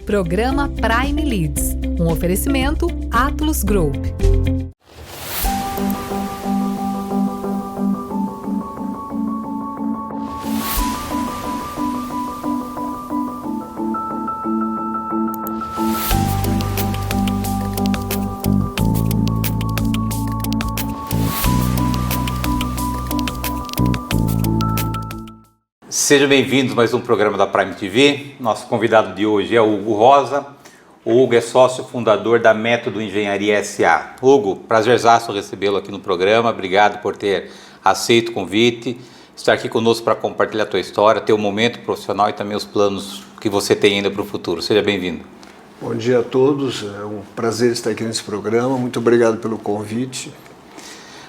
Programa Prime Leads, um oferecimento Atlus Group. Sejam bem-vindos a mais um programa da Prime TV. Nosso convidado de hoje é o Hugo Rosa. O Hugo é sócio fundador da Método Engenharia S.A. Hugo, prazerzaço recebê-lo aqui no programa. Obrigado por ter aceito o convite, estar aqui conosco para compartilhar a tua história, teu momento profissional e também os planos que você tem ainda para o futuro. Seja bem-vindo. Bom dia a todos, é um prazer estar aqui nesse programa. Muito obrigado pelo convite.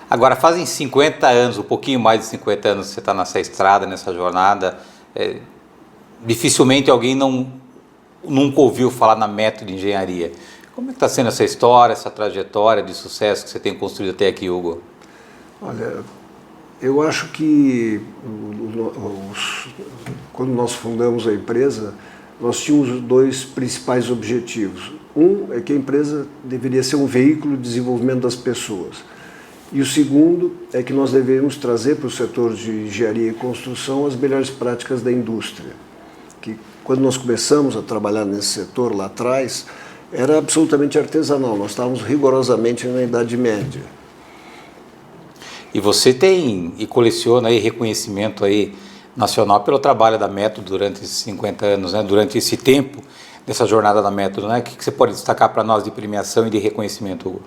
Agora, fazem 50 anos, um pouquinho mais de 50 anos que você está nessa estrada, nessa jornada. Dificilmente alguém nunca ouviu falar na Método Engenharia. Como é que está sendo essa história, essa trajetória de sucesso que você tem construído até aqui, Hugo? Olha, eu acho que quando nós fundamos a empresa, nós tínhamos dois principais objetivos. Um é que a empresa deveria ser um veículo de desenvolvimento das pessoas. E o segundo é que nós devemos trazer para o setor de engenharia e construção as melhores práticas da indústria. Que quando nós começamos a trabalhar nesse setor lá atrás, era absolutamente artesanal, nós estávamos rigorosamente na Idade Média. E você tem e coleciona aí reconhecimento aí nacional pelo trabalho da Método durante esses 50 anos, né? Durante esse tempo dessa jornada da Método, né? O que você pode destacar para nós de premiação e de reconhecimento, Hugo?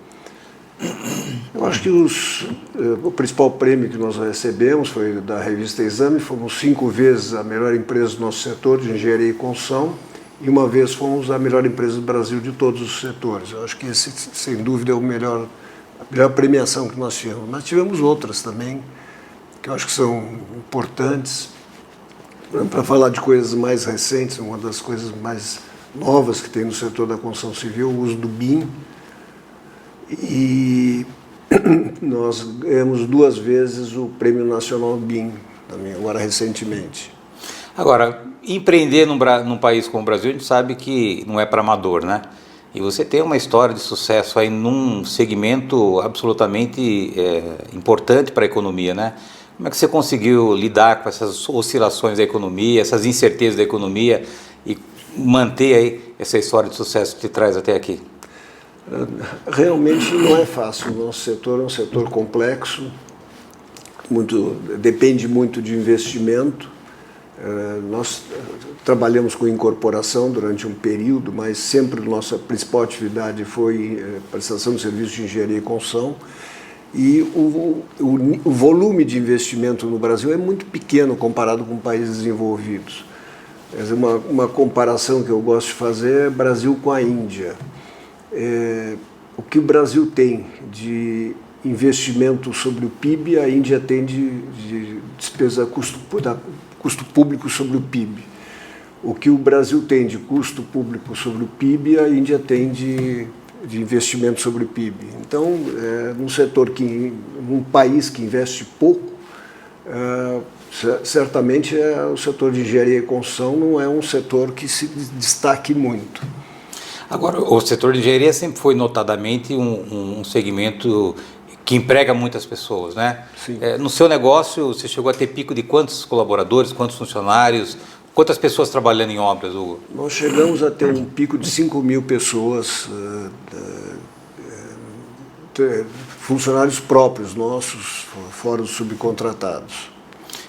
Eu acho que o principal prêmio que nós recebemos foi da revista Exame. Fomos 5 vezes a melhor empresa do nosso setor de engenharia e construção e uma vez fomos a melhor empresa do Brasil de todos os setores. Eu acho que esse, sem dúvida, é a melhor premiação que nós tivemos. Mas tivemos outras também, que eu acho que são importantes. Para falar de coisas mais recentes, uma das coisas mais novas que tem no setor da construção civil, o uso do BIM. E nós ganhamos 2 vezes o Prêmio Nacional BIM, também, agora recentemente. Agora, empreender num país como o Brasil, a gente sabe que não é para amador, né? E você tem uma história de sucesso aí num segmento absolutamente importante para a economia, né? Como é que você conseguiu lidar com essas oscilações da economia, essas incertezas da economia e manter aí essa história de sucesso que te traz até aqui? Realmente não é fácil. O nosso setor é um setor complexo, depende muito de investimento. Nós trabalhamos com incorporação durante um período, mas sempre nossa principal atividade foi prestação de serviços de engenharia e construção. E o volume de investimento no Brasil é muito pequeno comparado com países desenvolvidos. Uma comparação que eu gosto de fazer é Brasil com a Índia. O que o Brasil tem de investimento sobre o PIB, a Índia tem de despesa custo público sobre o PIB. O que o Brasil tem de custo público sobre o PIB, a Índia tem de investimento sobre o PIB. Então, num país que investe pouco, certamente o setor de engenharia e construção não é um setor que se destaque muito. Agora, o setor de engenharia sempre foi notadamente um segmento que emprega muitas pessoas, né? Sim. No seu negócio, você chegou a ter pico de quantos colaboradores, quantos funcionários, quantas pessoas trabalhando em obras, Hugo? Nós chegamos a ter um pico de 5.000 pessoas, funcionários próprios nossos, fora os subcontratados.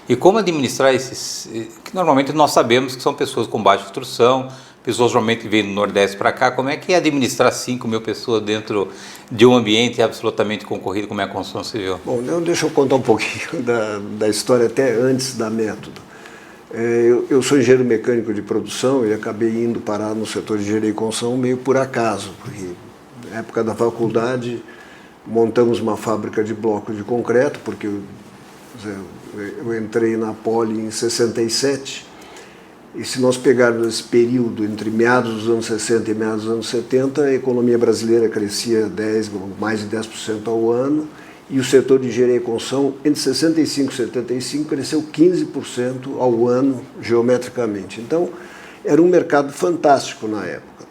E como administrar esses, que normalmente nós sabemos que são pessoas com baixa instrução, pessoas normalmente vêm do Nordeste para cá, como é que é administrar 5.000 pessoas dentro de um ambiente absolutamente concorrido como é a construção civil? Bom, deixa eu contar um pouquinho da história até antes da Método. Eu sou engenheiro mecânico de produção e acabei indo parar no setor de engenharia e construção meio por acaso, porque na época da faculdade montamos uma fábrica de bloco de concreto, porque eu entrei na Poli em 67. E se nós pegarmos esse período entre meados dos anos 60 e meados dos anos 70, a economia brasileira crescia mais de 10% ao ano, e o setor de engenharia e construção, entre 65 e 75, cresceu 15% ao ano, geometricamente. Então, Era um mercado fantástico na época.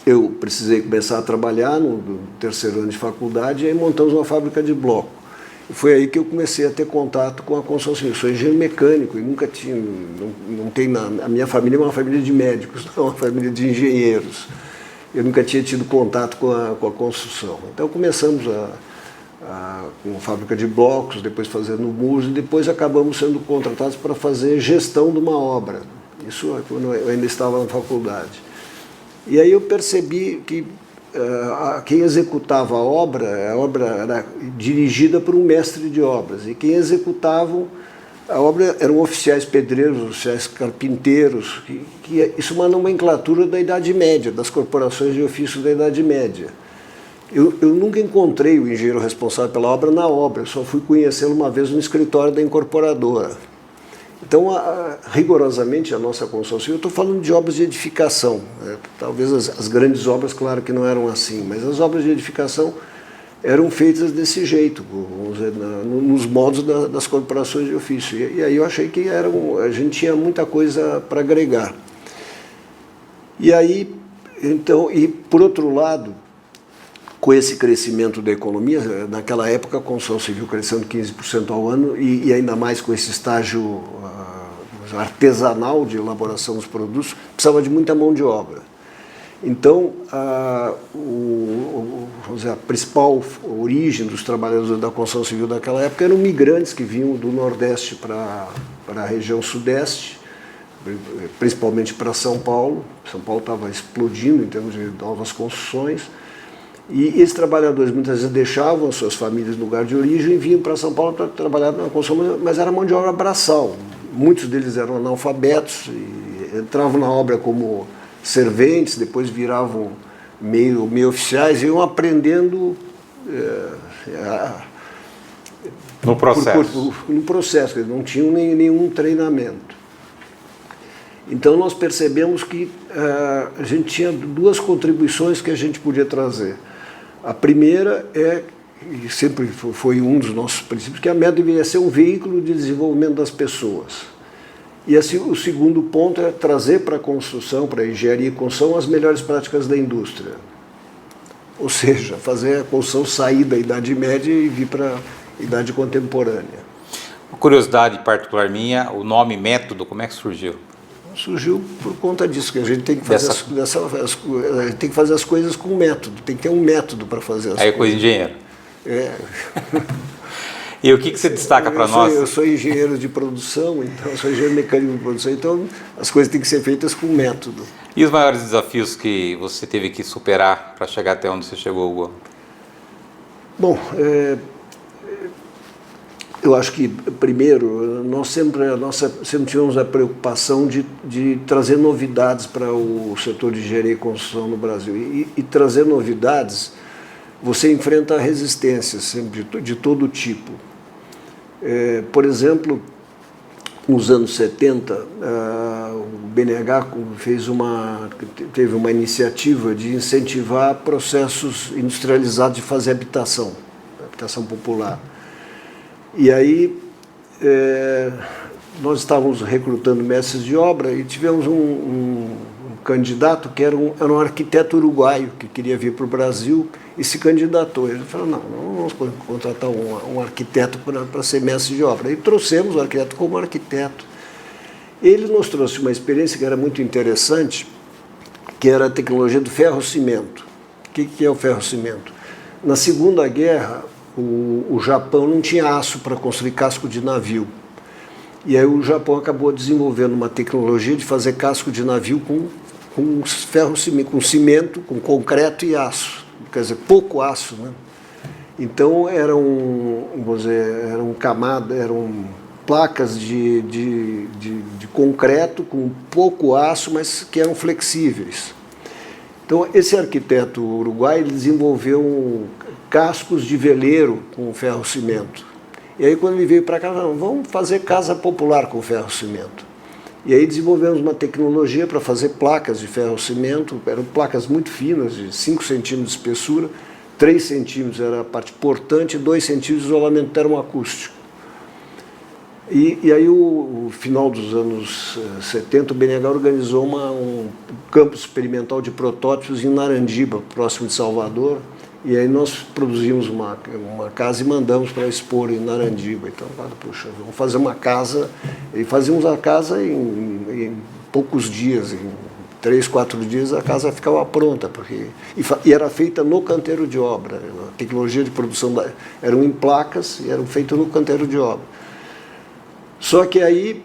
Eu precisei começar a trabalhar no terceiro ano de faculdade e aí montamos uma fábrica de bloco. E foi aí que eu comecei a ter contato com a construção civil. Eu sou engenheiro mecânico e nunca tinha, não tem nada. A minha família é uma família de médicos, não é uma família de engenheiros. Eu nunca tinha tido contato com a construção. Então começamos com a fábrica de blocos, depois fazendo muros, e depois acabamos sendo contratados para fazer gestão de uma obra. Isso quando eu ainda estava na faculdade. E aí eu percebi que quem executava a obra era dirigida por um mestre de obras, e quem executava a obra eram oficiais pedreiros, oficiais carpinteiros, isso é uma nomenclatura da Idade Média, das corporações de ofício da Idade Média. Eu nunca encontrei o engenheiro responsável pela obra na obra, eu só fui conhecê-lo uma vez no escritório da incorporadora. Então, rigorosamente, a nossa construção civil, eu estou falando de obras de edificação, talvez as grandes obras, claro que não eram assim, mas as obras de edificação eram feitas desse jeito, vamos dizer, nos modos das corporações de ofício. E aí eu achei que a gente tinha muita coisa para agregar. E aí, então, e por outro lado, com esse crescimento da economia, naquela época a construção civil crescendo 15% ao ano e ainda mais com esse estágio artesanal de elaboração dos produtos, precisava de muita mão de obra. Então, vamos dizer, a principal origem dos trabalhadores da construção civil daquela época eram migrantes que vinham do Nordeste para a região Sudeste, principalmente para São Paulo. São Paulo estava explodindo em termos de novas construções. E esses trabalhadores muitas vezes deixavam as suas famílias no lugar de origem e vinham para São Paulo para trabalhar na construção, mas era mão de obra braçal. Muitos deles eram analfabetos e entravam na obra como serventes, depois viravam meio oficiais e iam aprendendo no processo. No processo, eles não tinham nenhum treinamento. Então nós percebemos que a gente tinha duas contribuições que a gente podia trazer. A primeira e sempre foi um dos nossos princípios, que a MED deveria ser um veículo de desenvolvimento das pessoas. E assim, o segundo ponto é trazer para a construção, para a engenharia e construção, as melhores práticas da indústria. Ou seja, fazer a construção sair da Idade Média e vir para a Idade Contemporânea. Uma curiosidade particular minha, o nome método, como é que surgiu? Surgiu por conta disso, que a gente tem que fazer, tem que fazer as coisas com método, tem que ter um método para fazer as coisas. Aí é coisa de engenheiro. E o que você destaca para nós? Eu sou engenheiro de produção, então eu sou engenheiro mecânico de produção, então as coisas têm que ser feitas com método. E os maiores desafios que você teve que superar para chegar até onde você chegou, Hugo? Bom, eu acho que, primeiro, nós sempre tivemos a preocupação de trazer novidades para o setor de engenharia e construção no Brasil. E trazer novidades, você enfrenta resistências sempre de todo tipo. Por exemplo, nos anos 70, o BNH teve uma iniciativa de incentivar processos industrializados de fazer habitação popular. E aí nós estávamos recrutando mestres de obra e tivemos um candidato que era um arquiteto uruguaio que queria vir para o Brasil e se candidatou. Ele falou, não vamos contratar um arquiteto para ser mestre de obra. E trouxemos o arquiteto como arquiteto. Ele nos trouxe uma experiência que era muito interessante, que era a tecnologia do ferro-cimento. O que é o ferro-cimento? Na Segunda Guerra, o Japão não tinha aço para construir casco de navio. E aí o Japão acabou desenvolvendo uma tecnologia de fazer casco de navio com ferro-cimento, com cimento, com concreto e aço. Quer dizer, pouco aço, né? Então eram placas de concreto com pouco aço, mas que eram flexíveis. Então esse arquiteto uruguaio ele desenvolveu cascos de veleiro com ferro-cimento. E aí quando ele veio para cá, vamos fazer casa popular com ferro-cimento. E aí desenvolvemos uma tecnologia para fazer placas de ferro-cimento, eram placas muito finas, de 5 centímetros de espessura, 3 centímetros era a parte portante e 2 centímetros de isolamento termoacústico. E aí, o final dos anos 70, o BNH organizou um campo experimental de protótipos em Narandiba, próximo de Salvador, e aí nós produzimos uma casa e mandamos para expor em Narandiba. Então, puxa, vamos fazer uma casa, e fazíamos a casa em poucos dias, em 3, 4 dias a casa ficava pronta, e era feita no canteiro de obra. A tecnologia de produção eram em placas e eram feitas no canteiro de obra. Só que aí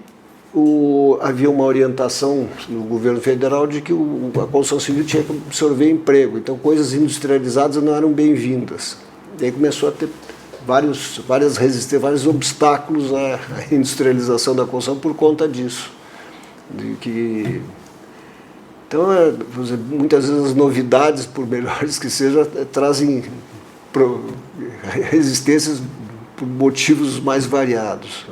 havia uma orientação no governo federal de que a construção civil tinha que absorver emprego, então coisas industrializadas não eram bem-vindas. E aí começou a ter várias resistências, vários obstáculos à industrialização da construção por conta disso. Então, muitas vezes as novidades, por melhores que sejam, trazem resistências por motivos mais variados.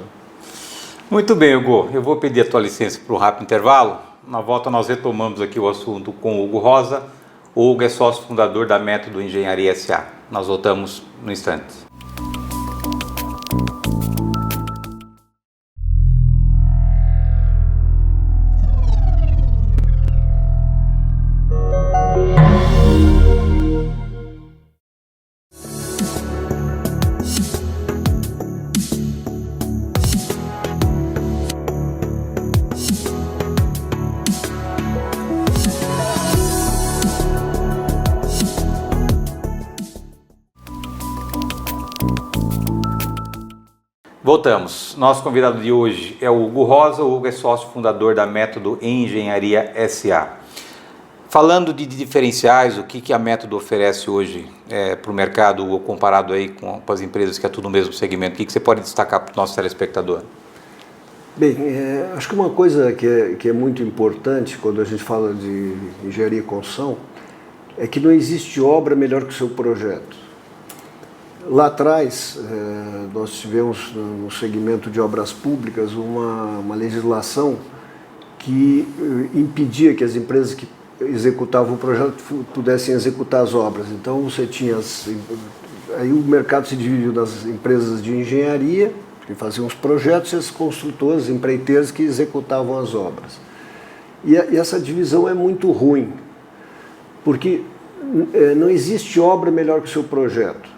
Muito bem, Hugo. Eu vou pedir a tua licença para um rápido intervalo. Na volta nós retomamos aqui o assunto com o Hugo Rosa. O Hugo é sócio fundador da Método Engenharia S.A. Nós voltamos no instante. Voltamos. Nosso convidado de hoje é o Hugo Rosa. O Hugo é sócio fundador da Método Engenharia S.A. Falando de diferenciais, o que a Método oferece hoje para o mercado, Hugo, comparado aí com as empresas que atuam no mesmo segmento, o que você pode destacar para o nosso telespectador? Bem, acho que uma coisa que é muito importante quando a gente fala de engenharia e construção é que não existe obra melhor que o seu projeto. Lá atrás, nós tivemos no segmento de obras públicas uma legislação que impedia que as empresas que executavam o projeto pudessem executar as obras. Então você tinha aí o mercado se dividiu nas empresas de engenharia, que faziam os projetos, e as construtoras, empreiteiras que executavam as obras. E essa divisão é muito ruim, porque não existe obra melhor que o seu projeto.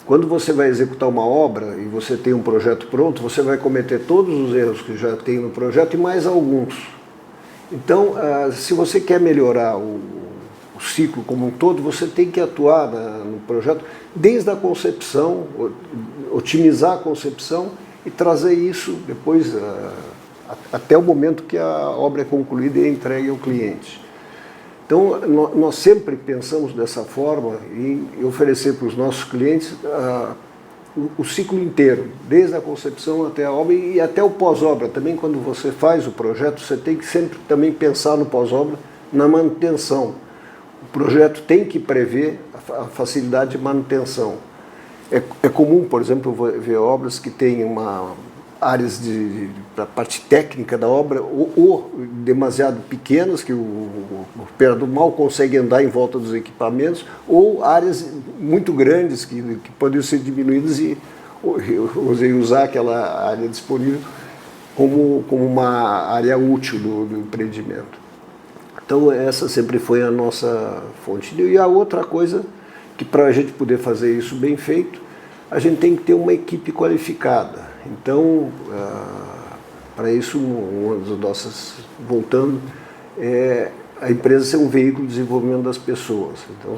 Quando você vai executar uma obra e você tem um projeto pronto, você vai cometer todos os erros que já tem no projeto e mais alguns. Então, se você quer melhorar o ciclo como um todo, você tem que atuar no projeto desde a concepção, otimizar a concepção e trazer isso depois até o momento que a obra é concluída e é entregue ao cliente. Então, nós sempre pensamos dessa forma em oferecer para os nossos clientes o ciclo inteiro, desde a concepção até a obra e até o pós-obra. Também, quando você faz o projeto, você tem que sempre também pensar no pós-obra, na manutenção. O projeto tem que prever a facilidade de manutenção. É comum, por exemplo, ver obras que têm áreas da parte técnica da obra ou demasiado pequenas, que o operador mal consegue andar em volta dos equipamentos, ou áreas muito grandes que poderiam ser diminuídas e usar aquela área disponível como uma área útil do empreendimento. Então essa sempre foi a nossa fonte. E a outra coisa, que para a gente poder fazer isso bem feito, a gente tem que ter uma equipe qualificada. Então, para isso, uma das nossas, voltando, a empresa ser um veículo de desenvolvimento das pessoas. Então,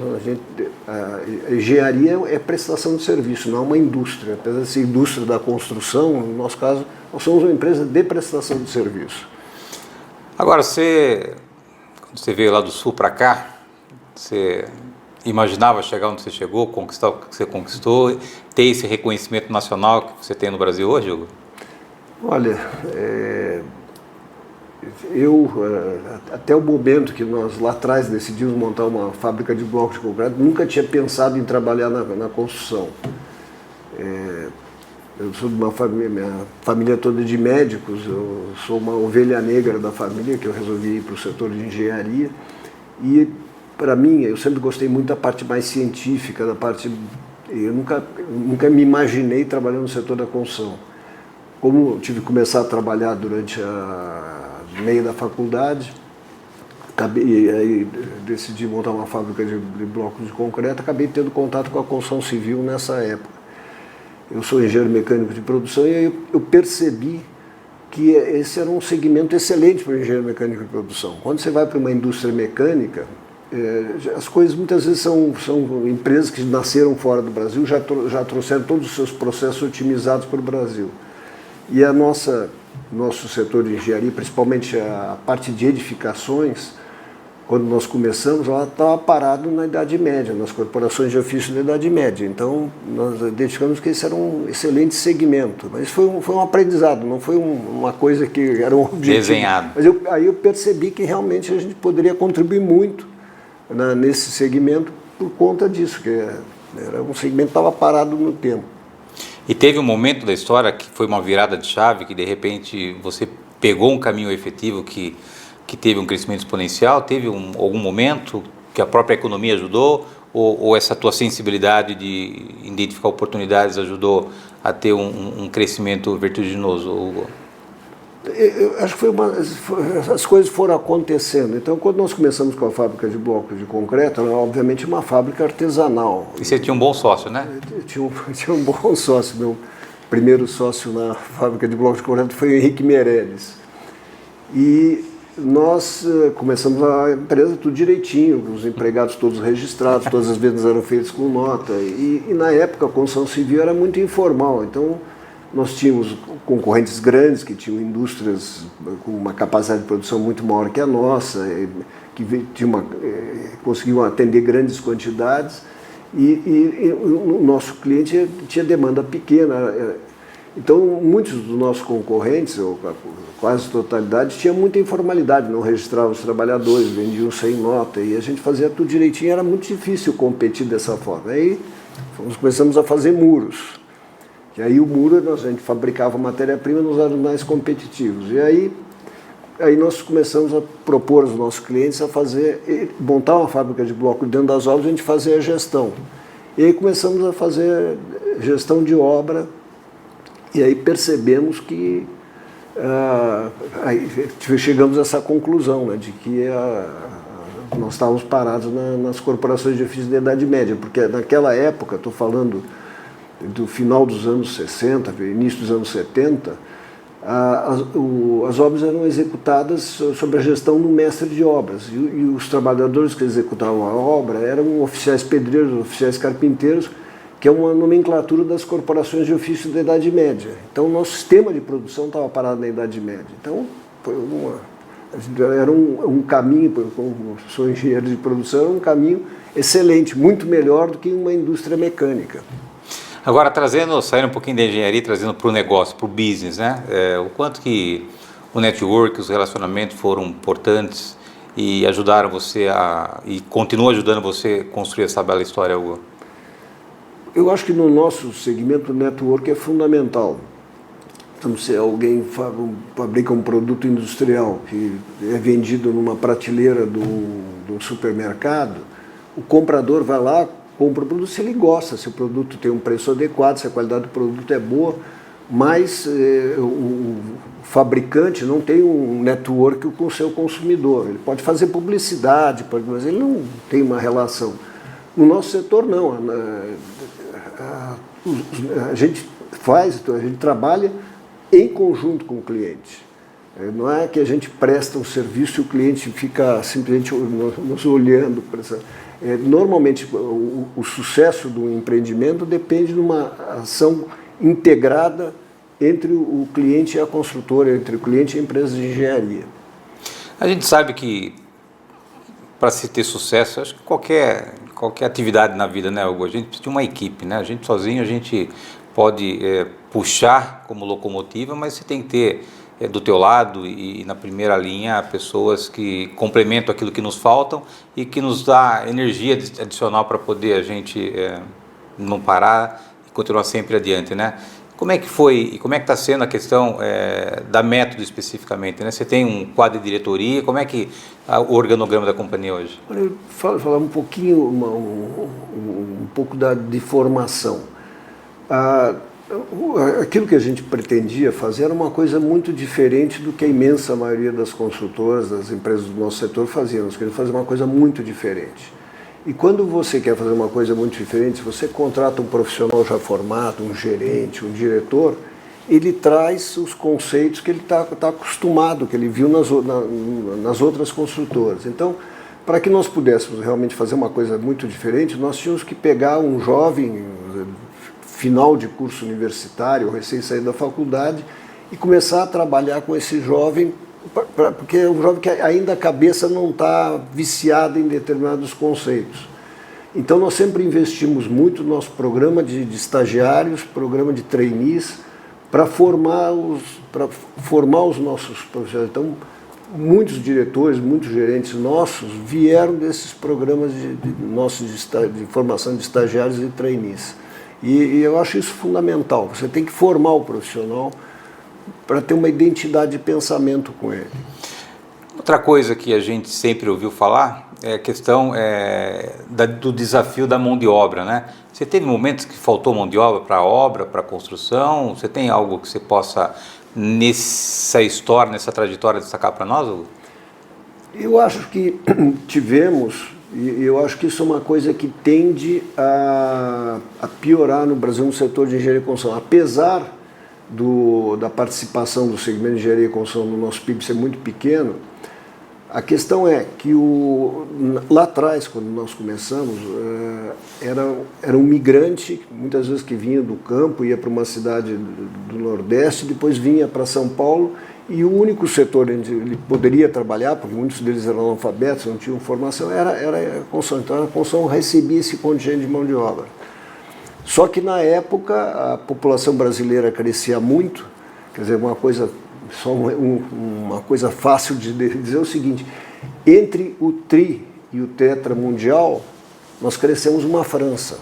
a engenharia é prestação de serviço, não é uma indústria. Apesar de ser indústria da construção, no nosso caso, nós somos uma empresa de prestação de serviço. Agora, quando você veio lá do Sul para cá, você imaginava chegar onde você chegou, conquistar o que você conquistou, ter esse reconhecimento nacional que você tem no Brasil hoje, Hugo? Olha, até o momento que nós lá atrás decidimos montar uma fábrica de blocos de concreto, nunca tinha pensado em trabalhar na construção. Eu sou de uma família, minha família toda de médicos, eu sou uma ovelha negra da família, que eu resolvi ir para o setor de engenharia, e para mim, eu sempre gostei muito da parte mais científica, eu nunca me imaginei trabalhando no setor da construção. como eu tive que começar a trabalhar durante a meio da faculdade, aí decidi montar uma fábrica de blocos de concreto, acabei tendo contato com a construção civil nessa época. Eu sou engenheiro mecânico de produção e aí eu percebi que esse era um segmento excelente para o engenheiro mecânico de produção. Quando você vai para uma indústria mecânica, as coisas muitas vezes são empresas que nasceram fora do Brasil, já trouxeram todos os seus processos otimizados para o Brasil. E nosso setor de engenharia, principalmente a parte de edificações, quando nós começamos, ela estava parado na Idade Média, nas corporações de ofício da Idade Média. Então, nós identificamos que esse era um excelente segmento. Mas foi um aprendizado, não foi uma coisa que era um objetivo. Desenhado. Mas aí eu percebi que realmente a gente poderia contribuir muito nesse segmento por conta disso, que era um segmento que estava parado no tempo. E teve um momento da história que foi uma virada de chave, que de repente você pegou um caminho efetivo que teve um crescimento exponencial? Teve algum momento que a própria economia ajudou? Ou essa tua sensibilidade de identificar oportunidades ajudou a ter um crescimento vertiginoso, Hugo? Eu acho que as coisas foram acontecendo. Então, quando nós começamos com a fábrica de blocos de concreto, era obviamente uma fábrica artesanal. E você tinha um bom sócio, né? Eu tinha um bom sócio. Meu primeiro sócio na fábrica de blocos de concreto foi o Henrique Meirelles. E nós começamos a empresa tudo direitinho, os empregados todos registrados, todas as vendas eram feitas com nota. E na época a construção civil era muito informal. Então, nós tínhamos concorrentes grandes que tinham indústrias com uma capacidade de produção muito maior que a nossa, que conseguiam atender grandes quantidades, e o nosso cliente tinha demanda pequena. Então, muitos dos nossos concorrentes, ou quase a totalidade, tinha muita informalidade, não registravam os trabalhadores, vendiam sem nota, e a gente fazia tudo direitinho, era muito difícil competir dessa forma. Aí nós começamos a fazer muros. E aí o muro, a gente fabricava matéria-prima, nós éramos mais competitivos. E aí nós começamos a propor aos nossos clientes a montar uma fábrica de bloco dentro das obras, a gente fazia a gestão. E aí começamos a fazer gestão de obra, e aí percebemos que aí chegamos a essa conclusão, né, de que nós estávamos parados nas corporações de ofício da Idade Média, porque naquela época, estou falando do final dos anos 60, início dos anos 70, as obras eram executadas sob a gestão do mestre de obras, e os trabalhadores que executavam a obra eram oficiais pedreiros, oficiais carpinteiros, que é uma nomenclatura das corporações de ofício da Idade Média. Então, o nosso sistema de produção estava parado na Idade Média. Então, era um caminho, como sou engenheiro de produção, era um caminho excelente, muito melhor do que uma indústria mecânica. Agora, saindo um pouquinho da engenharia, trazendo para o negócio, para o business, né? O quanto que o network, os relacionamentos foram importantes e ajudaram você e continuam ajudando você a construir essa bela história, Hugo? Eu acho que no nosso segmento o network é fundamental. Então, se alguém fabrica um produto industrial que é vendido numa prateleira do supermercado, o comprador vai lá, compra o produto se ele gosta, se o produto tem um preço adequado, se a qualidade do produto é boa, mas o fabricante não tem um network com o seu consumidor. Ele pode fazer publicidade, mas ele não tem uma relação. No nosso setor, não. A gente trabalha em conjunto com o cliente. Não é que a gente presta um serviço e o cliente fica simplesmente nos olhando. Normalmente, o sucesso do empreendimento depende de uma ação integrada entre o cliente e a construtora, entre o cliente e a empresa de engenharia. A gente sabe que, para se ter sucesso, acho que qualquer atividade na vida, né, Hugo? A gente precisa de uma equipe, né? A gente sozinho, a gente pode puxar como locomotiva, mas você tem que ter do teu lado e na primeira linha pessoas que complementam aquilo que nos faltam e que nos dá energia adicional para poder a gente não parar e continuar sempre adiante, né? Como é que foi e como é que está sendo a questão da Método especificamente, né? Você tem um quadro de diretoria, como é que o organograma da companhia hoje? Eu vou falar um pouquinho, um pouco de formação. Aquilo que a gente pretendia fazer era uma coisa muito diferente do que a imensa maioria das construtoras, das empresas do nosso setor faziam. Nós queríamos fazer uma coisa muito diferente. E quando você quer fazer uma coisa muito diferente, se você contrata um profissional já formado, um gerente, um diretor, ele traz os conceitos que ele está acostumado, que ele viu nas outras construtoras. Então, para que nós pudéssemos realmente fazer uma coisa muito diferente, nós tínhamos que pegar um jovem, final de curso universitário, recém-saído da faculdade, e começar a trabalhar com esse jovem, porque é um jovem que ainda a cabeça não está viciada em determinados conceitos. Então nós sempre investimos muito no nosso programa de estagiários, programa de trainees, para formar os nossos profissionais. Então, muitos diretores, muitos gerentes nossos vieram desses programas de formação de estagiários e trainees. E eu acho isso fundamental. Você tem que formar o profissional para ter uma identidade de pensamento com ele. Outra coisa que a gente sempre ouviu falar é a questão do desafio da mão de obra, né? Você teve momentos que faltou mão de obra para a obra, para a construção? Você tem algo que você possa, nessa história, nessa trajetória, destacar para nós, Hugo? Eu acho que tivemos, e eu acho que isso é uma coisa que tende a piorar no Brasil no setor de engenharia e construção. Apesar da participação do segmento de engenharia e construção no nosso PIB ser muito pequeno, a questão é que lá atrás, quando nós começamos, era um migrante, muitas vezes que vinha do campo, ia para uma cidade do Nordeste, depois vinha para São Paulo, e o único setor onde ele poderia trabalhar, porque muitos deles eram analfabetos, não tinham formação, era a construção. Então a construção recebia esse contingente de mão de obra. Só que na época a população brasileira crescia muito, quer dizer, uma coisa fácil de dizer é o seguinte: entre o tri e o tetra mundial, nós crescemos uma França.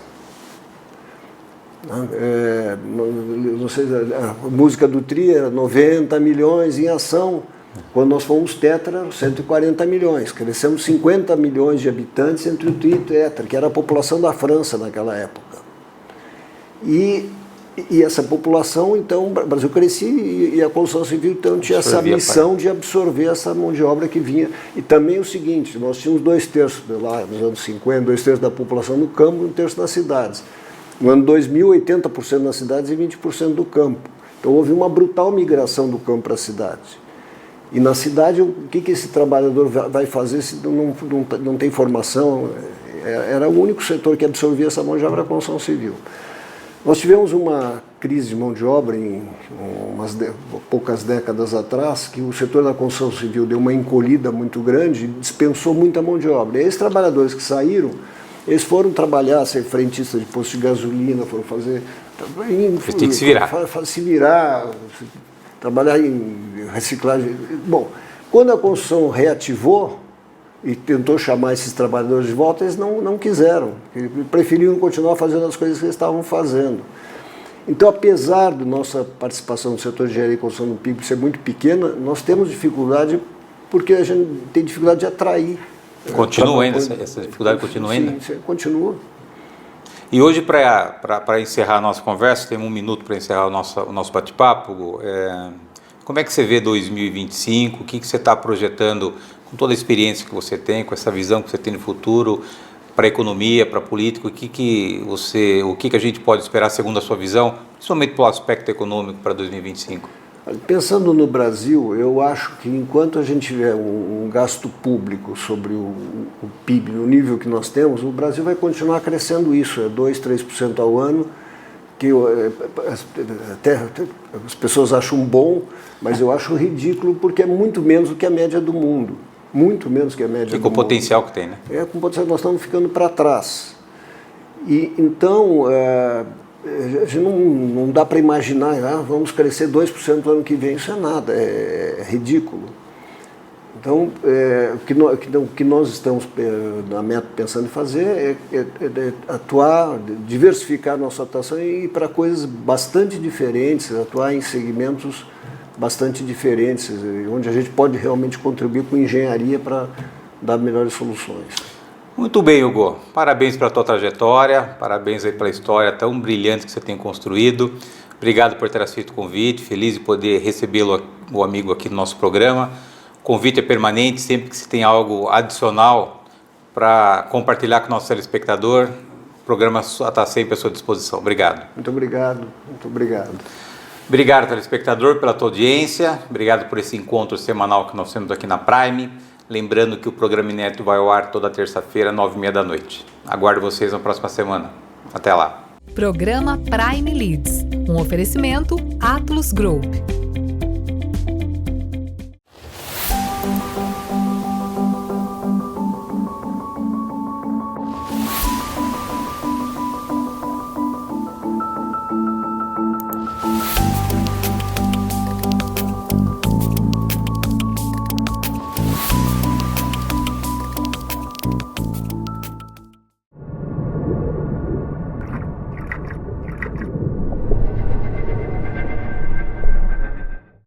Não sei, a música do tri era 90 milhões em ação, quando nós fomos tetra, 140 milhões. Crescemos 50 milhões de habitantes entre o tri e o tetra, que era a população da França naquela época. E essa população, então, o Brasil crescia e a construção civil, então, tinha essa missão de absorver essa mão de obra que vinha. E também o seguinte, nós tínhamos 2/3, lá nos anos 50, 2/3 da população no campo e 1/3 nas cidades. No ano 2000, 80% nas cidades e 20% do campo. Então houve uma brutal migração do campo para a cidade. E na cidade, o que esse trabalhador vai fazer se não tem formação? Era o único setor que absorvia essa mão de obra, a construção civil. Nós tivemos uma crise de mão de obra em poucas décadas atrás, que o setor da construção civil deu uma encolhida muito grande e dispensou muita mão de obra. E esses trabalhadores que saíram, eles foram trabalhar, ser frentistas de posto de gasolina, foram fazer... Você tem que se virar. Se virar, trabalhar em reciclagem. Bom, quando a construção reativou e tentou chamar esses trabalhadores de volta, eles não quiseram. Eles preferiram continuar fazendo as coisas que eles estavam fazendo. Então, apesar da nossa participação no setor de engenharia e construção no PIB ser muito pequena, nós temos dificuldade, porque a gente tem dificuldade de atrair. Continua ainda, essa dificuldade continua ainda? Sim, continua. E hoje, para encerrar a nossa conversa, temos 1 minuto para encerrar o nosso bate-papo. Como é que você vê 2025? O que você está projetando com toda a experiência que você tem, com essa visão que você tem no futuro, para a economia, para a política? O que a gente pode esperar, segundo a sua visão, principalmente pelo aspecto econômico, para 2025? Pensando no Brasil, eu acho que enquanto a gente tiver um gasto público sobre o PIB, no nível que nós temos, o Brasil vai continuar crescendo isso, 2%, 3% ao ano, que até as pessoas acham bom, mas eu acho ridículo porque é muito menos do que a média do mundo. Muito menos que a média do mundo. E com o potencial que tem, né? Com o potencial, nós estamos ficando para trás. E então... a gente não dá para imaginar, vamos crescer 2% no ano que vem, isso é nada, é ridículo. Então, o que nós estamos na meta pensando em fazer é atuar, diversificar nossa atuação e ir para coisas bastante diferentes, atuar em segmentos bastante diferentes, onde a gente pode realmente contribuir com engenharia para dar melhores soluções. Muito bem, Hugo. Parabéns pela tua trajetória, parabéns aí pela história tão brilhante que você tem construído. Obrigado por ter aceito o convite, feliz de poder recebê-lo, o amigo, aqui no nosso programa. O convite é permanente, sempre que se tem algo adicional para compartilhar com o nosso telespectador, o programa está sempre à sua disposição. Obrigado. Muito obrigado, muito obrigado. Obrigado, telespectador, pela tua audiência. Obrigado por esse encontro semanal que nós temos aqui na Prime. Lembrando que o programa inédito vai ao ar toda terça-feira, 9h30 da noite. Aguardo vocês na próxima semana. Até lá. Programa Prime Leads. Um oferecimento Atlus Group.